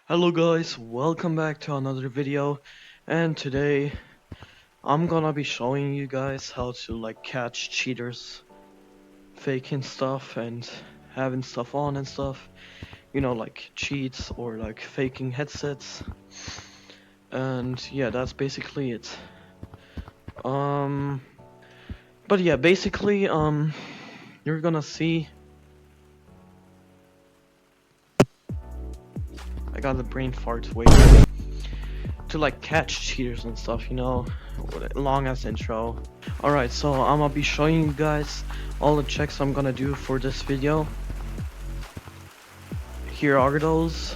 Hello guys, welcome back to another video, and today I'm gonna be showing you guys how to catch cheaters faking stuff and having stuff on and stuff, like cheats or faking headsets. And yeah, that's basically it. Um but yeah, basically you're gonna see I got a brain fart, wait. To catch cheaters and stuff, with a long ass intro. Alright, so I'm gonna be showing you guys all the checks I'm gonna do for this video. Here are those.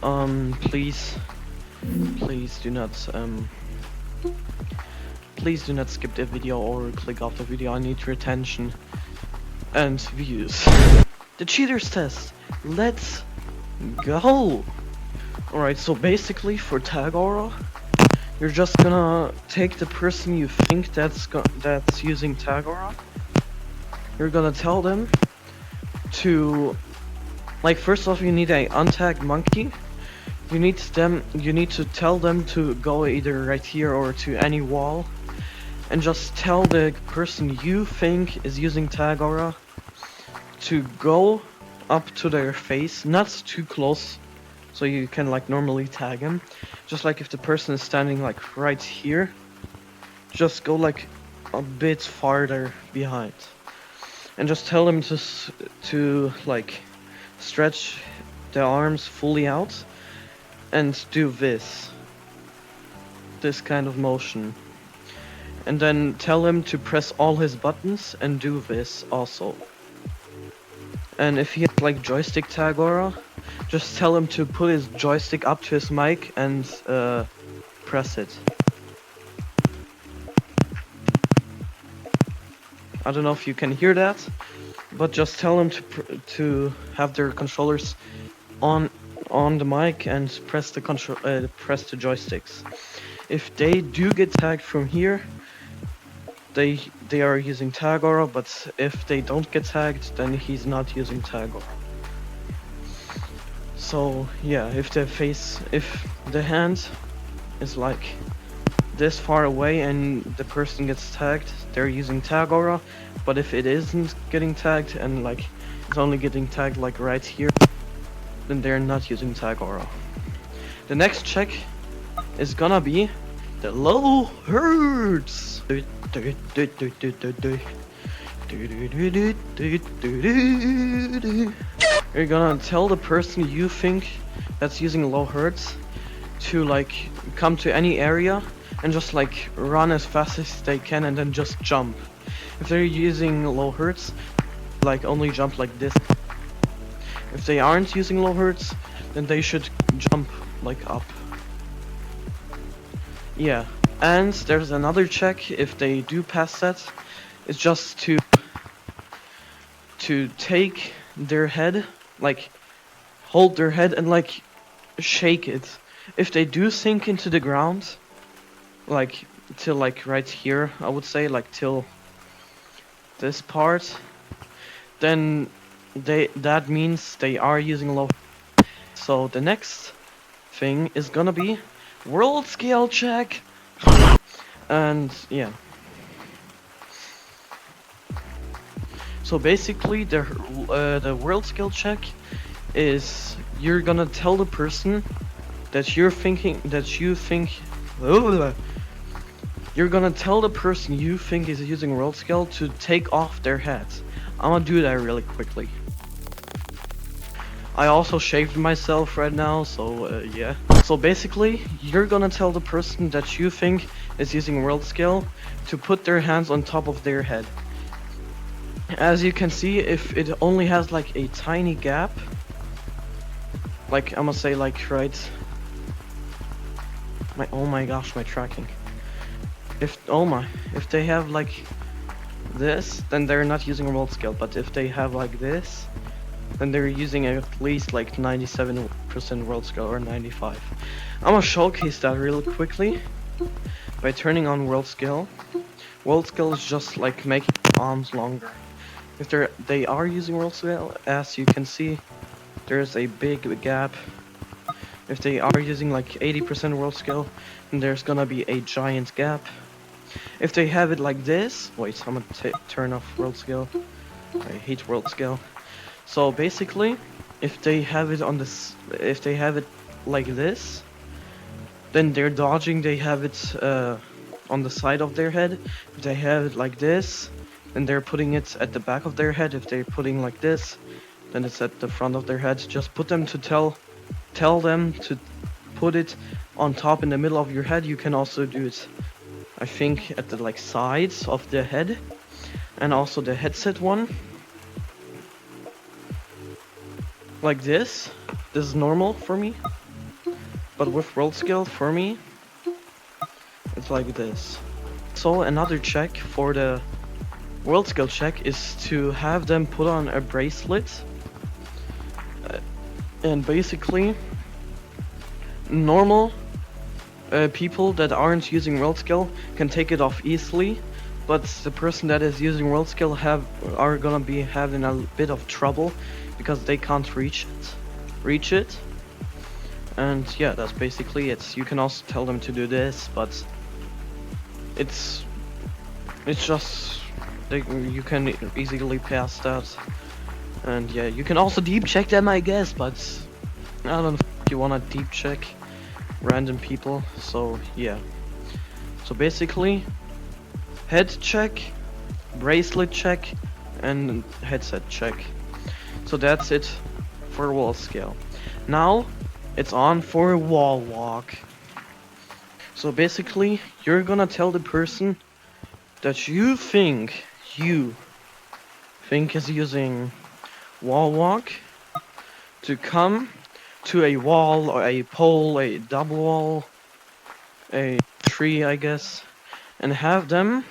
Please do not please do not skip the video or click off the video. I need your attention and views. The cheaters test. Let's go. Alright, so basically for tag aura, you're just gonna take the person you think that's using tag aura. You're gonna tell them to, first off, you need a untagged monkey. You need to tell them to go either right here or to any wall, and just tell the person you think is using tag aura to go up to their face, not too close, so you can normally tag him. Just if the person is standing right here, just go a bit farther behind, and just tell them to stretch the arms fully out and do this kind of motion, and then tell him to press all his buttons and do this also. And if he has joystick tag aura, just tell him to put his joystick up to his mic and press it. I don't know if you can hear that, but just tell them to have their controllers on the mic and press the joysticks. If they do get tagged from here, they are using tag aura, but if they don't get tagged, then he's not using tag aura. So yeah, if the hand is this far away and the person gets tagged, they're using tag aura. But if it isn't getting tagged and it's only getting tagged right here, then they're not using tag aura. The next check is gonna be the low hertz. You're gonna tell the person you think that's using low hertz to come to any area and just run as fast as they can and then just jump. If they're using low hertz, only jump like this. If they aren't using low hertz, then they should jump up. Yeah, and there's another check if they do pass that. It's just to take their head, hold their head and shake it. If they do sink into the ground, till right here, I would say till this part, then that means they are using low. So the next thing is gonna be world scale check. And yeah, so basically the world scale check is you're gonna tell the person that you're gonna tell the person you think is using world scale to take off their hat. I'm gonna do that really quickly. I also shaved myself right now, so yeah. So basically, you're gonna tell the person that you think is using world scale to put their hands on top of their head. As you can see, if it only has a tiny gap, I'm gonna say right. Oh my gosh, my tracking. If they have this, then they're not using world scale. But if they have this, then they're using at least 97% world scale or 95. I'm gonna showcase that really quickly by turning on world scale. World scale is just making arms longer. If they are using world scale, as you can see, there's a big gap If they are using like 80% world scale, then there's gonna be a giant gap. If they have it like this, wait, I'm gonna turn off world scale. I hate world scale. So basically, if they have it on this, if they have it like this, then they're dodging. They have it on the side of their head. If they have it like this, then they're putting it at the back of their head. If they're putting like this, then it's at the front of their head. Just put them to tell them to put it on top in the middle of your head. You can also do it, I think, at the like sides of the head, and also the headset one. Like this. This is normal for me. But with world scale, for me, it's like this. So another check for the world scale check is to have them put on a bracelet. And basically, normal people that aren't using world scale can take it off easily. But the person that is using world scale are gonna be having a bit of trouble because they can't reach it. And yeah, that's basically it. You can also tell them to do this, but it's just you can easily pass that. And yeah, you can also deep check them, I guess, but I don't know if you wanna deep check random people. So yeah. So basically, head check, bracelet check, and headset check. So that's it for wall scale. Now it's on for wall walk. So basically, you're gonna tell the person that you think is using wall walk to come to a wall or a pole, a double wall, a tree, I guess, and have them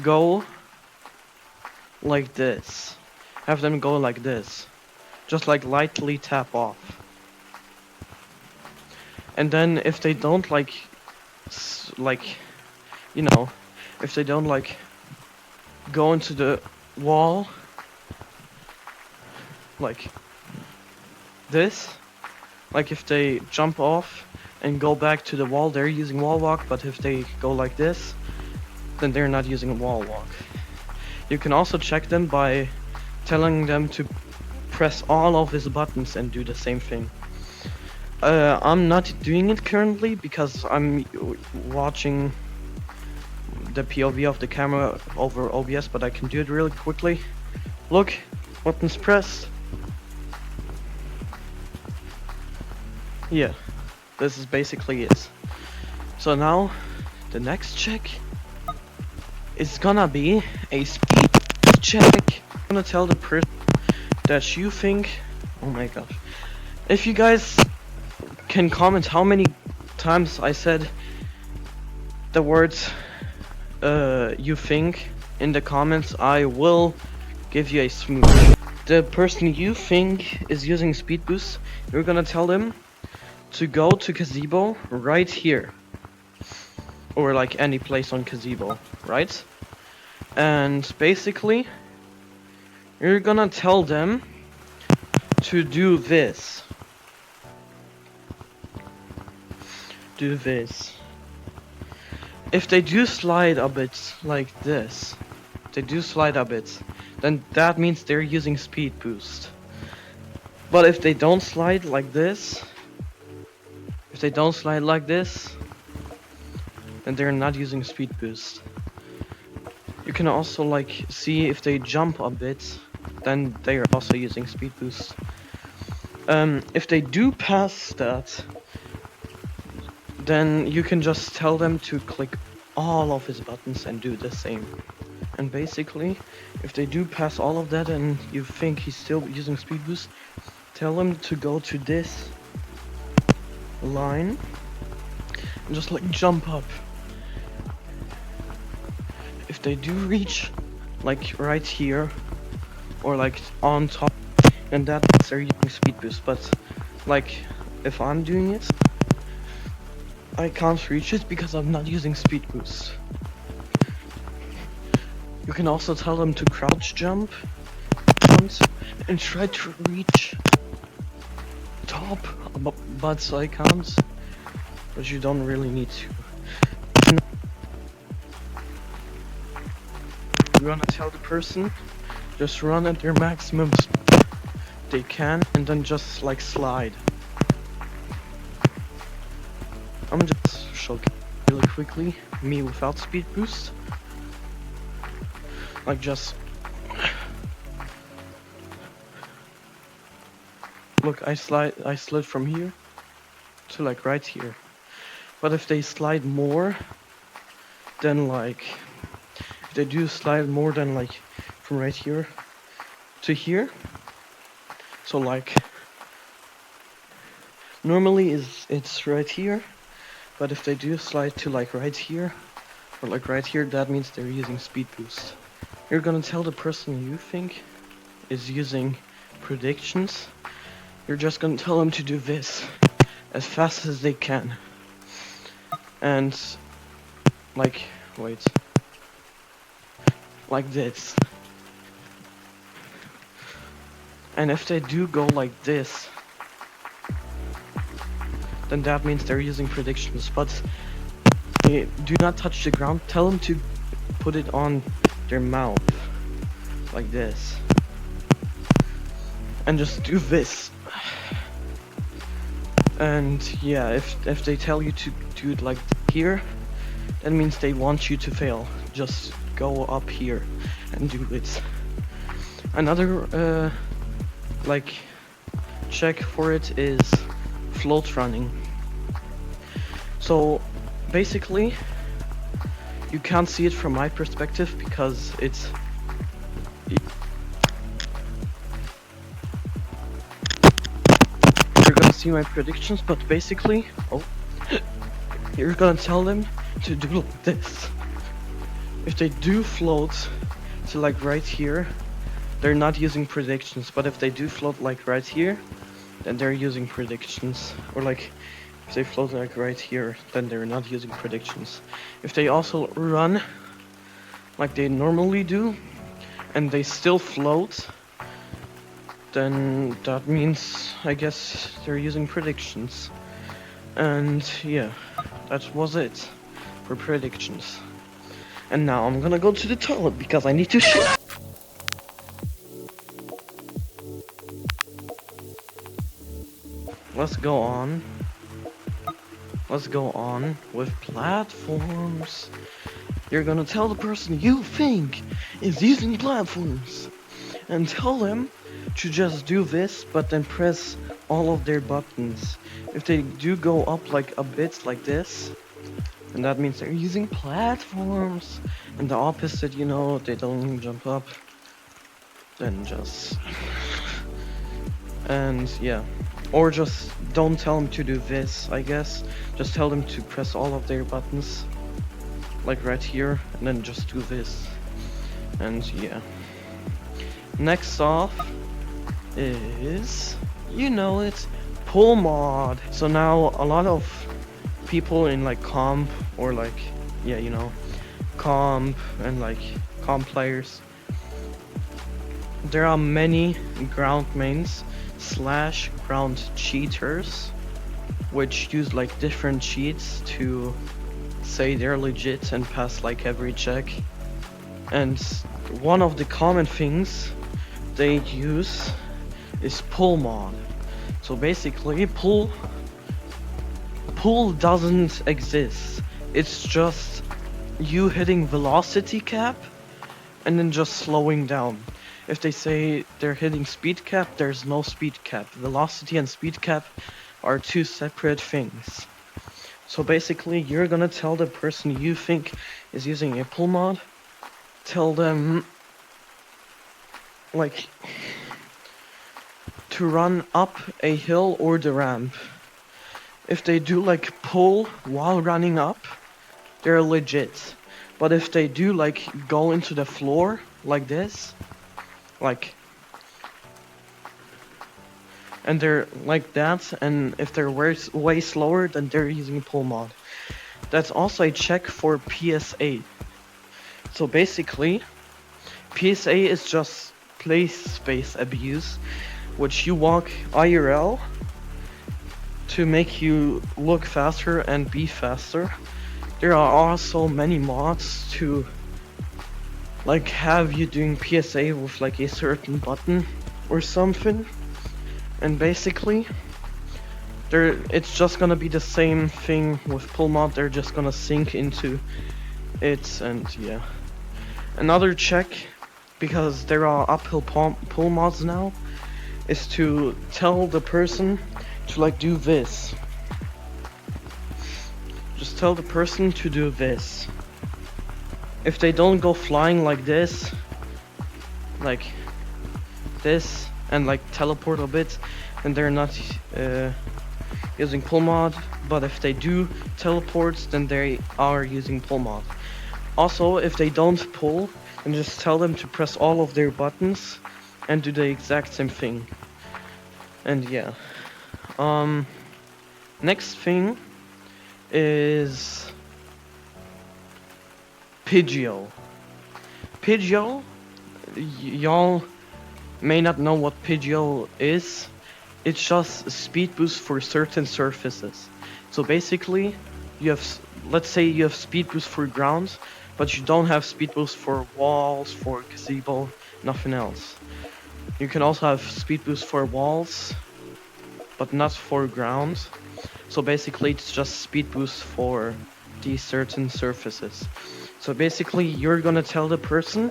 go like this. Have them go like this. Just like lightly tap off. And then if they don't like, you know, if they don't like go into the wall like this, like if they jump off and go back to the wall, they're using wall walk. But if they go like this, then they're not using wall walk. You can also check them by telling them to press all of his buttons and do the same thing. I'm not doing it currently because I'm watching the POV of the camera over OBS, but I can do it really quickly. Look, buttons pressed. Yeah, this is basically it. So now, the next check is gonna be a speed check. I'm gonna tell the person that you think, oh my gosh, if you guys can comment how many times I said the words you think in the comments, I will give you a smooch. The person you think is using speed boost, you're gonna tell them to go to gazebo right here, or like any place on gazebo, right? And basically you're gonna tell them to do this. Do this. If they do slide a bit like this, then that means they're using speed boost. But if they don't slide like this, then they're not using speed boost. You can also like see if they jump a bit, then they are also using speed boost. If they do pass that, then you can just tell them to click all of his buttons and do the same. And basically, if they do pass all of that and you think he's still using speed boost, tell him to go to this line and just like jump up. If they do reach like right here or like on top, then that's they're using speed boost. But like if I'm doing it, I can't reach it because I'm not using speed boost. You can also tell them to crouch jump and try to reach top. up butt icons, but you don't really need to. You wanna tell the person, just run at their maximum speed they can, and then just like slide. I'm just showing really quickly me without speed boost. Like just look, I slid from here to like right here. But if they slide more, then like if they do slide more than like from right here to here, so like normally it's right here, but if they do slide to like right here or like right here, that means they're using speed boost. You're gonna tell the person you think is using predictions. You're just gonna tell them to do this as fast as they can. And like, wait, like this. And if they do go like this, then that means they're using predictions. But they do not touch the ground. Tell them to put it on their mouth, like this. And just do this. And yeah, if they tell you to do it like here, that means they want you to fail. Just go up here and do it. Another like check for it is float running. So basically you can't see it from my perspective because it's you're gonna see my predictions, but basically you're gonna tell them to do like this. If they do float to like right here, they're not using predictions, but if they do float like right here, then they're using predictions. Or like if they float like right here, then they're not using predictions. If they also run like they normally do and they still float, then that means I guess they're using predictions. And yeah, that was it for predictions. And now I'm gonna go to the toilet because I need to shit. Let's go on with platforms. You're gonna tell the person you think is using platforms and tell them to just do this, but then press all of their buttons. If they do go up like a bit like this, and that means they're using platforms. And the opposite, you know, they don't jump up, then just and yeah. Or just don't tell them to do this, I guess. Just tell them to press all of their buttons, like right here, and then just do this. And yeah. Next off is, you know it, pull mod. So now a lot of people in like comp or like, yeah, you know, comp and like comp players, there are many ground mains / ground cheaters which use like different cheats to say they're legit and pass like every check. And one of the common things they use is pull mod. So basically pull doesn't exist. It's just you hitting velocity cap and then just slowing down. If they say they're hitting speed cap, there's no speed cap. Velocity and speed cap are two separate things. So basically you're gonna tell the person you think is using a pull mod, tell them like to run up a hill or the ramp. If they do like pull while running up, they're legit. But if they do like go into the floor like this, like, and they're like that, and if they're way slower, then they're using pull mod. That's also a check for PSA. So basically, PSA is just place space abuse, which you walk IRL to make you look faster and be faster, there are also many mods to like have you doing PSA with like a certain button or something, and basically it's just gonna be the same thing with pull mod. They're just gonna sync into it. And yeah, another check, because there are uphill pull mods now, is to tell the person to like do this. Just tell the person to do this. If they don't go flying like this, and like teleport a bit, then they're not using pull mod. But if they do teleport, then they are using pull mod. Also, if they don't pull, then just tell them to press all of their buttons and do the exact same thing. And yeah, next thing is pitgeo. Pitgeo, y'all may not know what pitgeo is. It's just a speed boost for certain surfaces. So basically, you have, let's say you have speed boost for ground, but you don't have speed boost for walls, for gazebo, nothing else. You can also have speed boost for walls, but not for ground. So basically it's just speed boost for these certain surfaces. So basically you're gonna tell the person,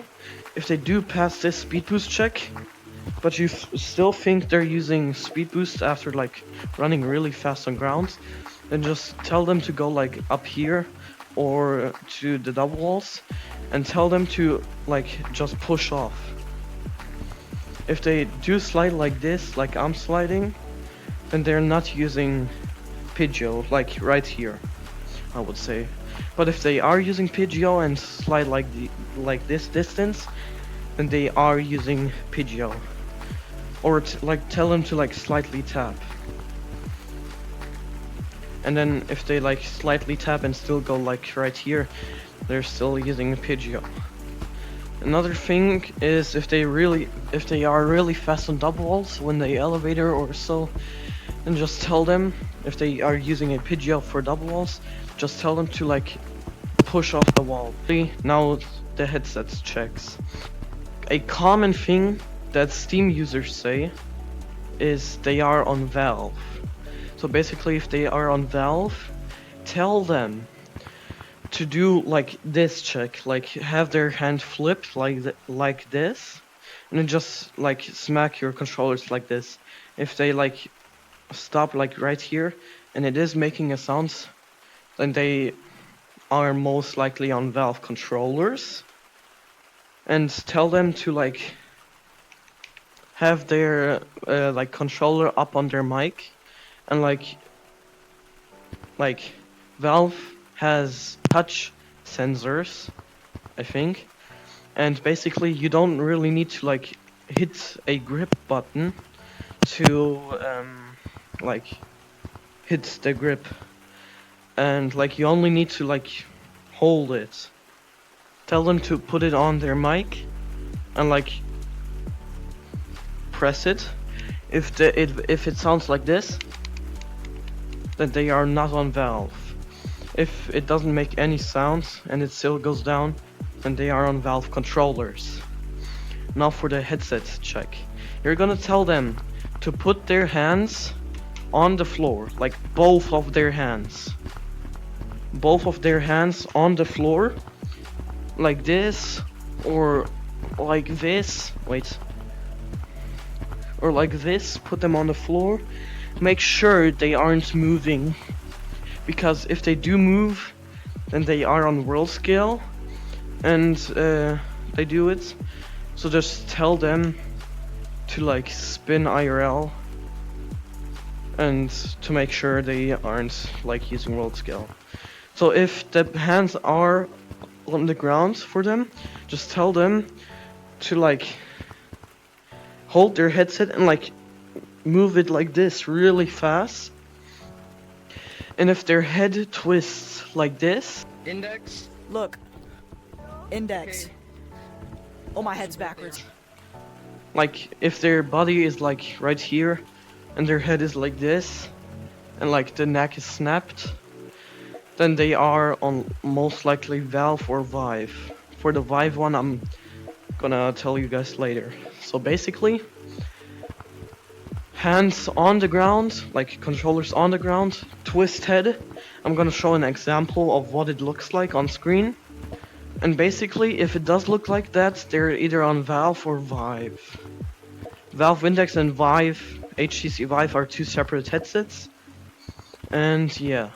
if they do pass this speed boost check, but you still think they're using speed boost after like running really fast on ground, then just tell them to go like up here or to the double walls and tell them to like just push off. If they do slide like this, like I'm sliding, then they're not using pitgeo, like right here, I would say. But if they are using pitgeo and slide like this distance, then they are using pitgeo. Or like tell them to like slightly tap. And then if they like slightly tap and still go like right here, they're still using pitgeo. Another thing is if they are really fast on double walls when they elevator or so, then just tell them, if they are using a pitgeo for double walls, just tell them to like push off the wall. Now the headsets checks. A common thing that Steam users say is they are on Valve. So basically if they are on Valve, tell them to do like this check, like have their hand flipped like this, and then just like smack your controllers like this. If they like stop like right here and it is making a sound, then they are most likely on Valve controllers. And tell them to like have their like controller up on their mic, and like Valve has touch sensors, I think, and basically you don't really need to like hit a grip button to like hit the grip, and like you only need to like hold it. Tell them to put it on their mic and like press it. If it sounds like this, then they are not on Valve. If it doesn't make any sounds and it still goes down, then they are on Valve controllers. Now for the headset check. You're gonna tell them to put their hands on the floor, like both of their hands. Both of their hands on the floor, like this, or like this. Wait. Or like this, put them on the floor. Make sure they aren't moving, because if they do move, then they are on worldscale, and they do it. So just tell them to like spin IRL, and to make sure they aren't like using worldscale. So if the hands are on the ground for them, just tell them to like hold their headset and like move it like this really fast. And if their head twists like this, Index. Look. Index. Okay. Oh, my head's backwards. like if their body is like right here and their head is like this, and like the neck is snapped, then they are on most likely Valve or Vive. For the Vive one, I'm gonna tell you guys later. So basically, hands on the ground, like controllers on the ground, twist head. I'm gonna show an example of what it looks like on screen. And basically, if it does look like that, they're either on Valve or Vive. Valve Index and Vive, HTC Vive are two separate headsets. And yeah.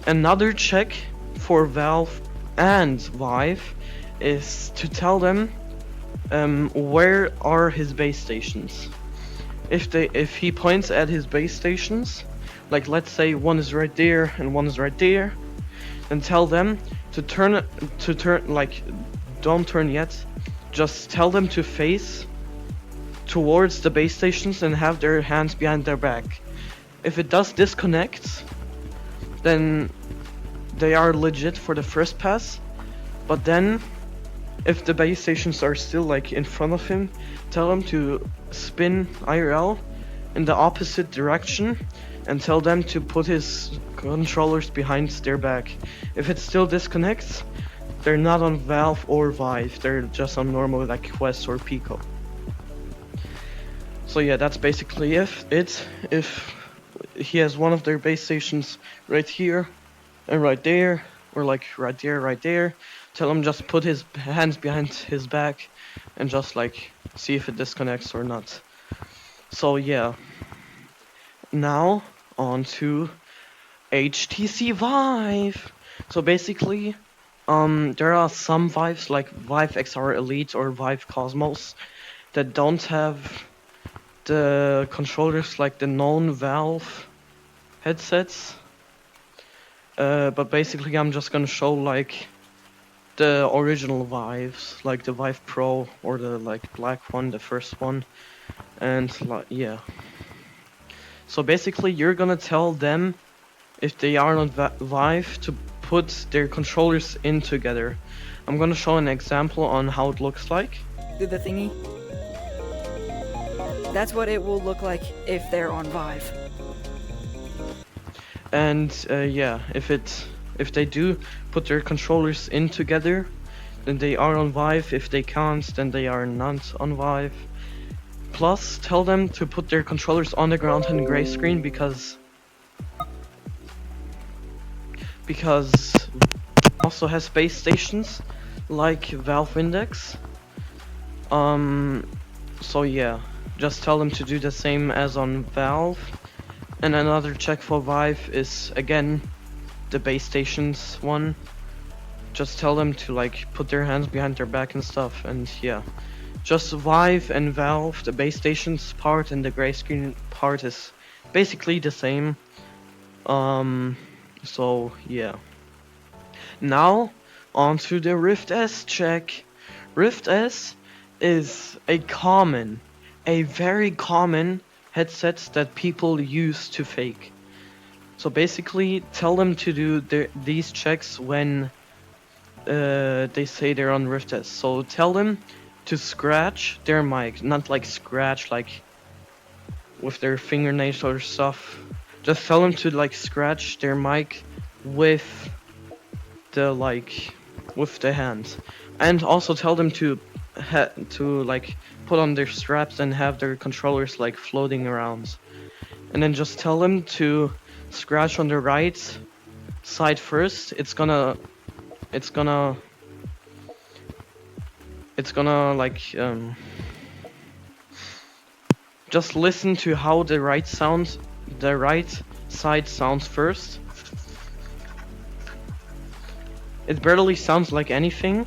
Another check for Valve and Vive is to tell them where are his base stations. If he points at his base stations, like let's say one is right there and one is right there, then tell them to turn like don't turn yet. Just tell them to face towards the base stations and have their hands behind their back. If it does disconnect, then they are legit for the first pass. But then, if the base stations are still like in front of him, tell him to spin IRL in the opposite direction and tell them to put his controllers behind their back. If it still disconnects, they're not on Valve or Vive, they're just on normal like Quest or Pico. So yeah, that's basically it. If he has one of their base stations right here and right there, or like right there, tell him just put his hands behind his back and just like see if it disconnects or not. So yeah, now on to HTC Vive. So basically, there are some Vives like Vive XR Elite or Vive Cosmos that don't have the controllers like the known Valve headsets. But basically I'm just gonna show like the original Vives, like the Vive Pro or the like black one, the first one, and like yeah. So basically you're gonna tell them if they are on Vive to put their controllers in together. I'm gonna show an example on how it looks like. Do the thingy. That's what it will look like if they're on Vive. And yeah, if they do put their controllers in together, then they are on Vive. If they can't, then they are not on Vive. Plus, tell them to put their controllers on the ground in gray screen because also has base stations like Valve Index. So yeah, just tell them to do the same as on Valve. And another check for Vive is again the base stations one. Just tell them to like put their hands behind their back and stuff, and yeah. Just Vive and Valve, the base stations part and the gray screen part is basically the same. So yeah. Now on to the Rift S check. Rift S is a very common headsets that people use to fake. So basically tell them to do these checks when they say they're on Rift S. So tell them to scratch their mic, not like scratch like with their fingernails or stuff. Just tell them to like scratch their mic with the hands, and also tell them to like put on their straps and have their controllers like floating around, and then just tell them to scratch on the right side first. It's gonna like just listen to how the right side sounds first. It barely sounds like anything,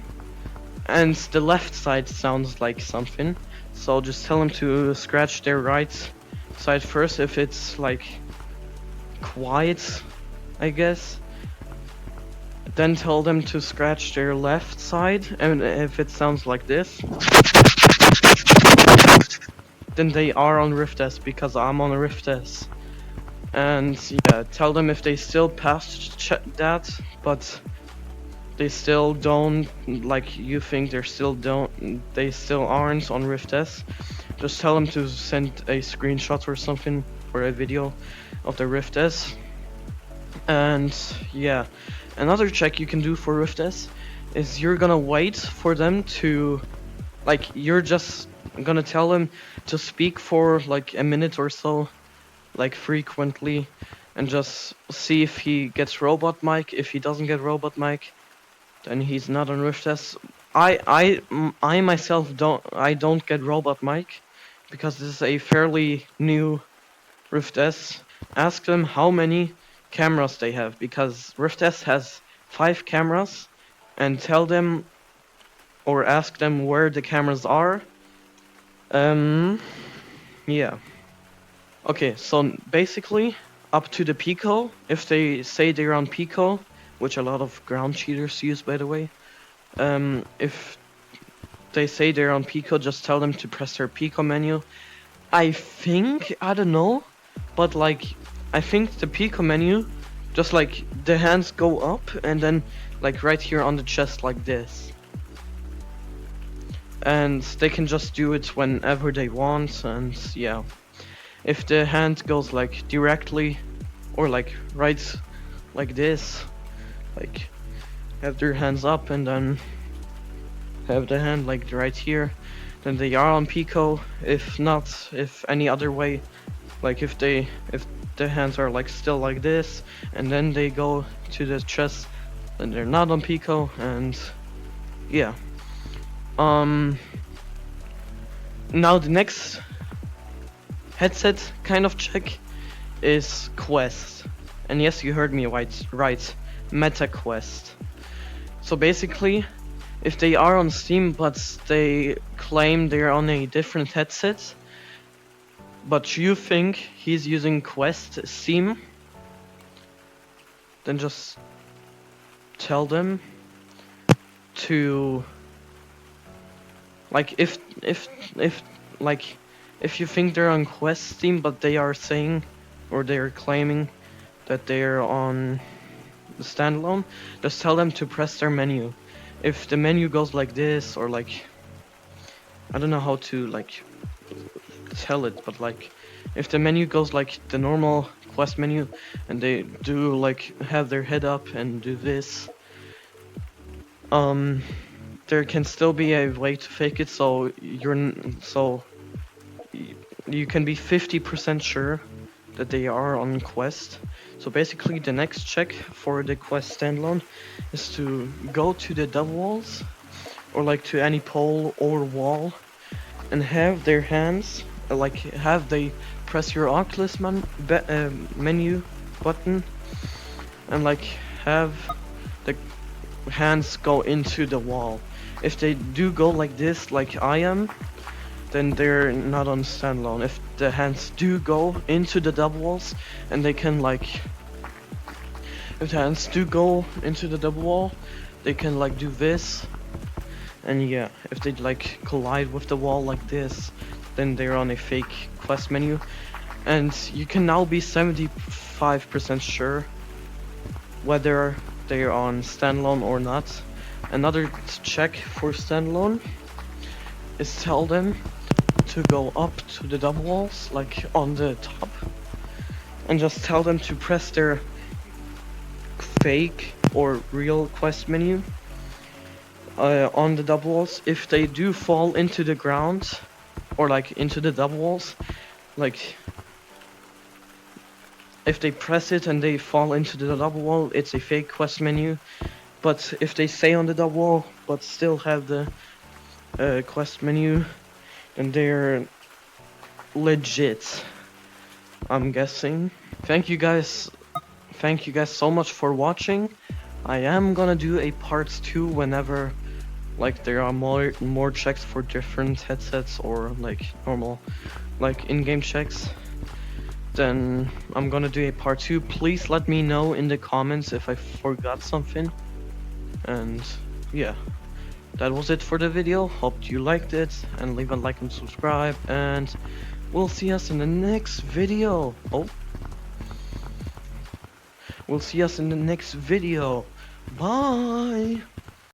and the left side sounds like something. So just tell them to scratch their right side first if it's like quiet, I guess. Then tell them to scratch their left side, and if it sounds like this, then they are on Rift S because I'm on a Rift S. And yeah, tell them if they still passed that, but they still don't, like you think they still aren't on Rift S, just tell them to send a screenshot or something for a video of the Rift S. And yeah, another check you can do for Rift S is you're gonna wait for them to, like, you're just gonna tell them to speak for like a minute or so, like frequently, and just see if he gets robot mic. If he doesn't get robot mic, then he's not on Rift S. I myself don't get robot mic because this is a fairly new Rift S. Ask them how many cameras they have, because Rift S has 5 cameras, and tell them or ask them where the cameras are. Yeah. Okay, so basically up to the pico, if they say they're on pico, which a lot of ground cheaters use, by the way, if they say they're on pico, just tell them to press their pico menu. I don't know, but like, I think the pico menu, just like the hands go up and then like right here on the chest like this. And they can just do it whenever they want, and yeah. If the hand goes like directly or like right like this, like have their hands up and then have the hand like right here, then they are on pico. If not, if any other way, like if the hands are like still like this and then they go to the chest, then they're not on pico. And yeah. Now the next headset kind of check is quest. And yes, you heard me right, meta quest. So basically, if they are on Steam but they claim they're on a different headset, but you think he's using Quest Steam, then just tell them to, like, if you think they're on Quest Steam but they are saying or they're claiming that they're on the standalone, just tell them to press their menu. If the menu goes like this, or like, I don't know how to like tell it, but like if the menu goes like the normal Quest menu and they do like have their head up and do this, there can still be a way to fake it, so you can be 50% sure that they are on Quest. So basically the next check for the Quest standalone is to go to the double walls or like to any pole or wall and have their hands, like have they press your Oculus menu button and like have the hands go into the wall. If they do go like this, like I am, then they're not on standalone. If the hands do go into the double walls and they can like, if the hands do go into the double wall, they can like do this, and yeah, if they like collide with the wall like this, then they're on a fake Quest menu. And you can now be 75% sure whether they're on standalone or not. Another check for standalone is tell them to go up to the double walls, like on the top, and just tell them to press their fake or real Quest menu on the double walls. If they do fall into the ground or like into the double walls, like if they press it and they fall into the double wall, it's a fake Quest menu. But if they stay on the double wall but still have the Quest menu, then they're legit, I'm guessing. Thank you guys so much for watching. I am gonna do a part 2 whenever like there are more checks for different headsets or like normal like in-game checks. Then I'm gonna do a part 2. Please let me know in the comments if I forgot something. And yeah, that was it for the video. Hope you liked it, and leave a like and subscribe, and we'll see us in the next video. We'll see us in the next video. Bye.